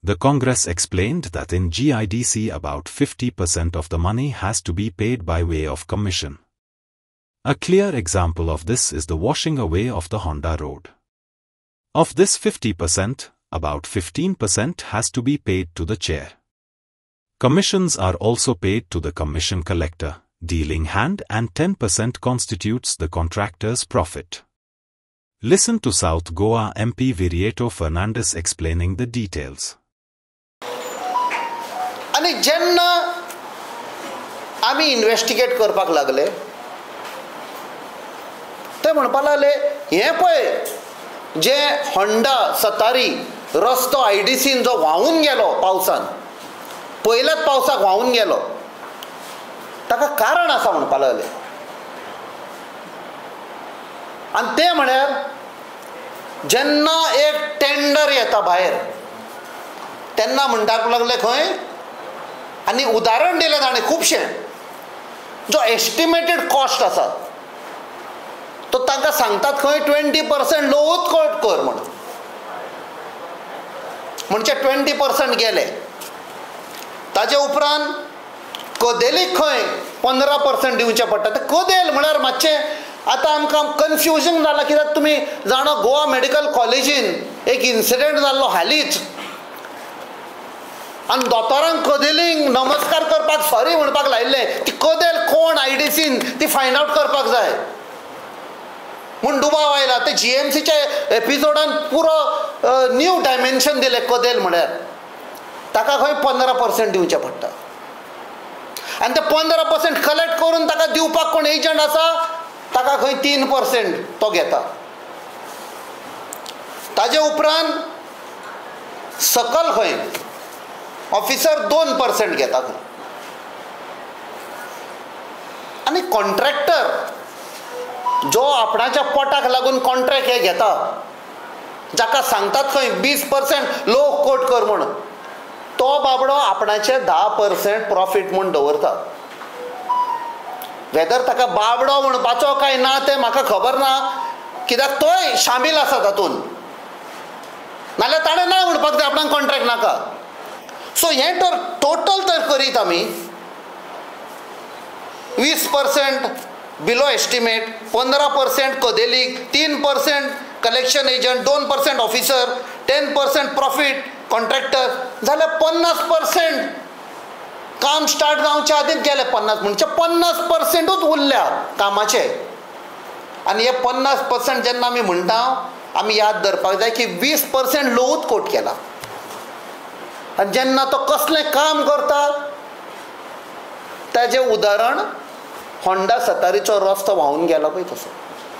The Congress explained that in GIDC about 50% of the money has to be paid by way of commission. A clear example of this is the washing away of the Honda road. Of this 50%, about 15% has to be paid to the chair. Commissions are also paid to the commission collector, dealing hand, and 10% constitutes the contractor's profit. Listen to South Goa MP Viriato Fernandes explaining the details. आणि जेन्ना आमी investigate करपाक लागले ते म्हणपाक लागले हे पळय जे होंडा सतारी रस्तो आयडीसीन जो व्हांवून गेलो पावसान पयल्याच पावसाक व्हांवून गेलो ताका कारण आसा म्हणपाक लागले आनी ते म्हळ्यार जेन्ना एक टेंडर येता भायर तेन्ना म्हणटाक लागले खंय आनी उदाहरण दिलें ताणें खुबशें जो एस्टिमेटेड कॉस्ट आसा तो तांकां सांगतात खंय 20% लोवूच कट कर म्हणून म्हणजे 20% गेले ताचे उपरांत कदेलीक खंय 15% दिवचें पडटा ते कदेल म्हळ्यार मातशें आतां आमकां कन्फ्युजन जालां कित्याक तुमी जाणा गोवा मेडिकल कॉलेजीन एक इन्सिडेंट जाल्लो हालींच आनी दोतोरांक कदेलींक नमस्कार करपाक सॉरी म्हणपाक लायिल्लें ती कदेल कोण आयडीसीन ती फायंड आवट करपाक जाय म्हूण दुबाव आयला ते जीएमसीच्या एपिसोडान पुरो न्यू डायमेन्शन दिलें कदेल म्हळ्यार ताका खंय 15% दिवचें पडटा आनी ते 15% कलेक्ट करून ताका दिवपाक कोण एजंट आसा ताका खंय 3% तो घेता ताजे उपरांत सकल खंय ऑफिसर 2% घेता खंय आनी कॉन्ट्रॅक्टर जो आपणाच्या पोटाक लागून कॉन्ट्रॅक्ट हे घेता जाका सांगतात खंय 20% लो कोट कर म्हणून तो बाबडो आपणाचे 10% प्रॉफिट म्हूण दवरता वेदर ताका बाबडो म्हणपाचो काय ना ते म्हाका खबर ना कित्याक तोय शामील आसा तातूंत नाल्यार ताणें ना म्हणपाक जाय आपणाक कॉन्ट्रॅक्ट नाका सो हें तर टोटल तर करीत आमी 20% below estimate 15% कदेलीक 3% collection agent 2% officer 10% profit contractor जाल्यार 50% काम स्टार्ट जावच्या आदींच गेले 50 म्हणजे 50%च उरल्या कामाचे आनी हे 50% जेन्ना आमी म्हणटा आमी याद धरपाक जाय की 20% लोवूच कोट केला आनी जेन्ना तो कसलें काम करता ताजें उदाहरण होंडा सतारीचो रस्तो व्हांवून गेलो पळय तसो